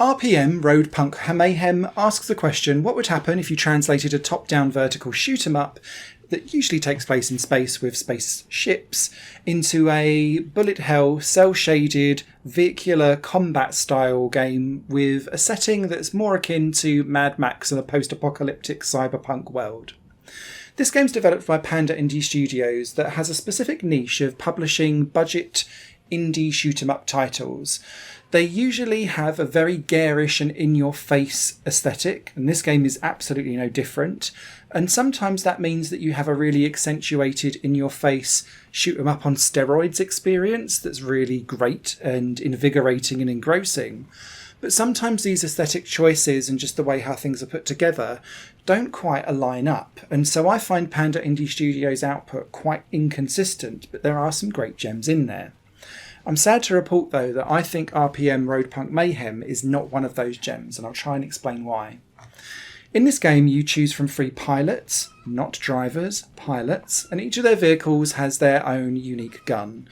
RPM Road Punk Mayhem asks the question, what would happen if you translated a top-down vertical shoot-'em-up that usually takes place in space with spaceships into a bullet hell, cel-shaded, vehicular combat-style game with a setting that's more akin to Mad Max and a post-apocalyptic cyberpunk world? This game's developed by Panda Indie Studios that has a specific niche of publishing budget indie shoot-'em-up titles. They usually have a very garish and in-your-face aesthetic, and this game is absolutely no different. And sometimes that means that you have a really accentuated in-your-face shoot-'em-up on steroids experience that's really great and invigorating and engrossing. But sometimes these aesthetic choices and just the way how things are put together don't quite align up. And so I find Panda Indie Studios' output quite inconsistent, but there are some great gems in there. I'm sad to report, though, that I think RPM Road Punk Mayhem is not one of those gems, and I'll try and explain why. In this game, you choose from 3 pilots, not drivers, pilots, and each of their vehicles has their own unique gun.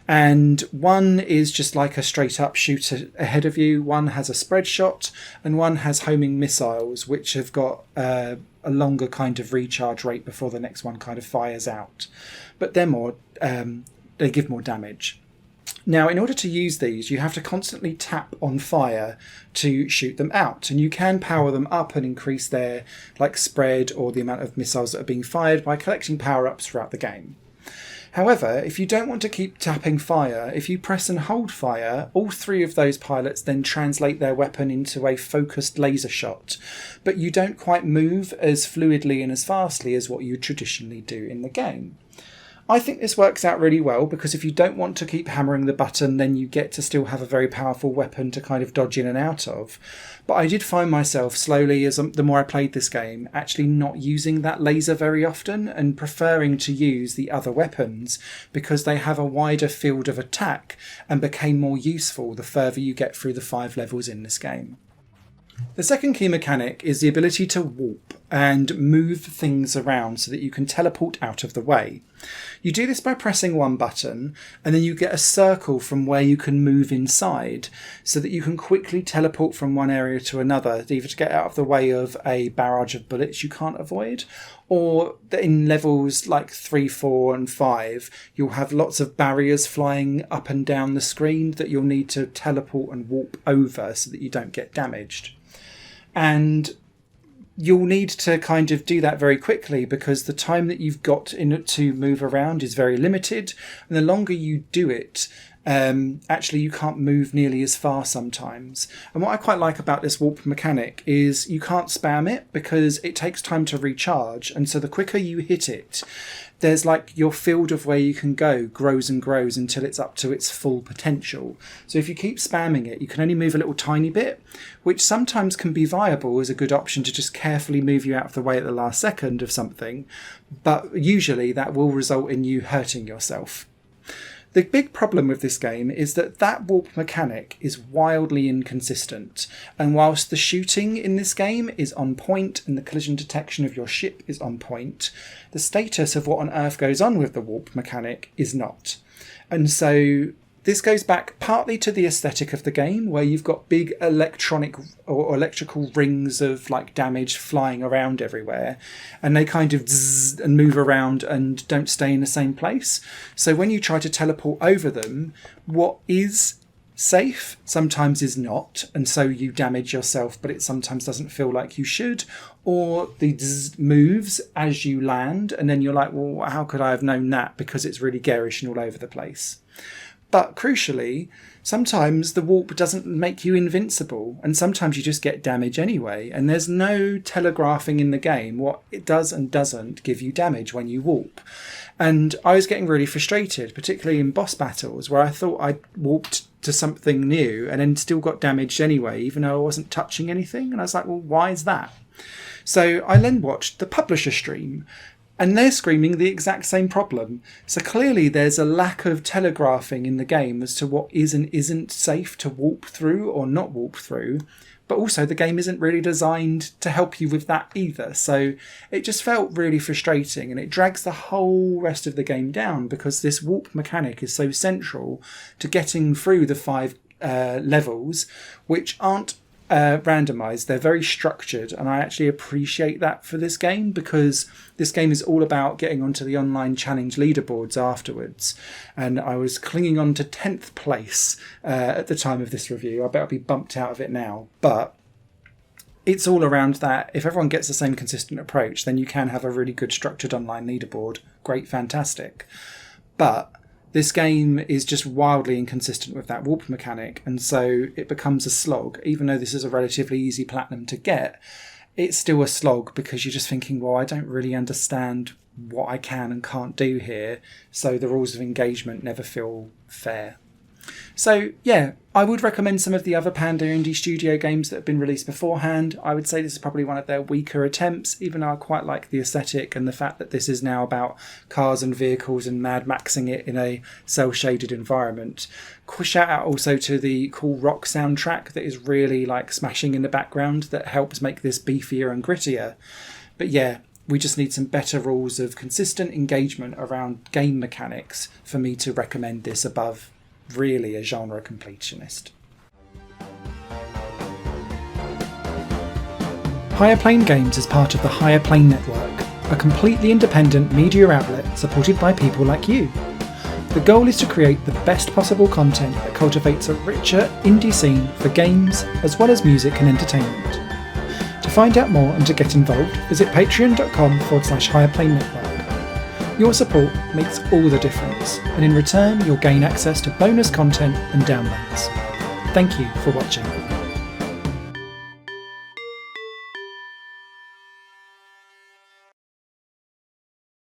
And one is just like a straight-up shooter ahead of you, one has a spread shot, and one has homing missiles, which have got a longer kind of recharge rate before the next one kind of fires out. But they give more damage. Now, in order to use these, you have to constantly tap on fire to shoot them out, and you can power them up and increase their spread or the amount of missiles that are being fired by collecting power-ups throughout the game. However, if you don't want to keep tapping fire, if you press and hold fire, all 3 of those pilots then translate their weapon into a focused laser shot, but you don't quite move as fluidly and as fastly as what you traditionally do in the game. I think this works out really well because if you don't want to keep hammering the button, then you get to still have a very powerful weapon to kind of dodge in and out of. But I did find myself slowly, as the more I played this game, actually not using that laser very often and preferring to use the other weapons because they have a wider field of attack and became more useful the further you get through the 5 levels in this game. The second key mechanic is the ability to warp and move things around so that you can teleport out of the way. You do this by pressing one button, and then you get a circle from where you can move inside so that you can quickly teleport from one area to another, either to get out of the way of a barrage of bullets you can't avoid, or in levels like 3, 4 and 5, you'll have lots of barriers flying up and down the screen that you'll need to teleport and warp over so that you don't get damaged. And you'll need to kind of do that very quickly because the time that you've got in it to move around is very limited. And the longer you do it, actually you can't move nearly as far sometimes. And what I quite like about this warp mechanic is you can't spam it because it takes time to recharge. And so the quicker you hit it, there's your field of where you can go grows and grows until it's up to its full potential. So if you keep spamming it, you can only move a little tiny bit, which sometimes can be viable as a good option to just carefully move you out of the way at the last second of something. But usually that will result in you hurting yourself. The big problem with this game is that warp mechanic is wildly inconsistent, and whilst the shooting in this game is on point and the collision detection of your ship is on point, the status of what on earth goes on with the warp mechanic is not. And so this goes back partly to the aesthetic of the game, where you've got big electronic or electrical rings of damage flying around everywhere, and they kind of zzz and move around and don't stay in the same place. So when you try to teleport over them, what is safe sometimes is not, and so you damage yourself, but it sometimes doesn't feel like you should. Or the zzz moves as you land, and then you're like, well, how could I have known that? Because it's really garish and all over the place. But crucially, sometimes the warp doesn't make you invincible, and sometimes you just get damage anyway, and there's no telegraphing in the game what it does and doesn't give you damage when you warp. And I was getting really frustrated, particularly in boss battles, where I thought I'd warped to something new and then still got damaged anyway, even though I wasn't touching anything. And I was like, well, why is that? So I then watched the publisher stream, and they're screaming the exact same problem. So clearly there's a lack of telegraphing in the game as to what is and isn't safe to warp through or not warp through. But also the game isn't really designed to help you with that either. So it just felt really frustrating, and it drags the whole rest of the game down because this warp mechanic is so central to getting through the 5 levels, which aren't randomized. They're very structured, and I actually appreciate that for this game, because this game is all about getting onto the online challenge leaderboards afterwards. And I was clinging on to 10th place at the time of this review. I bet I'll be bumped out of it now, but it's all around that. If everyone gets the same consistent approach, then you can have a really good structured online leaderboard. Great, fantastic. But this game is just wildly inconsistent with that warp mechanic, and so it becomes a slog. Even though this is a relatively easy platinum to get, it's still a slog, because you're just thinking, well, I don't really understand what I can and can't do here, so the rules of engagement never feel fair. So yeah, I would recommend some of the other Panda Indie Studio games that have been released beforehand. I would say this is probably one of their weaker attempts, even though I quite like the aesthetic and the fact that this is now about cars and vehicles and Mad Maxing it in a cel-shaded environment. Shout out also to the cool rock soundtrack that is really like smashing in the background, that helps make this beefier and grittier. But yeah, we just need some better rules of consistent engagement around game mechanics for me to recommend this above really a genre completionist. Higher Plane Games is part of the Higher Plane Network, a completely independent media outlet supported by people like you. The goal is to create the best possible content that cultivates a richer indie scene for games as well as music and entertainment. To find out more and to get involved, visit patreon.com/Higher Plane Network. Your support makes all the difference, and in return you'll gain access to bonus content and downloads. Thank you for watching.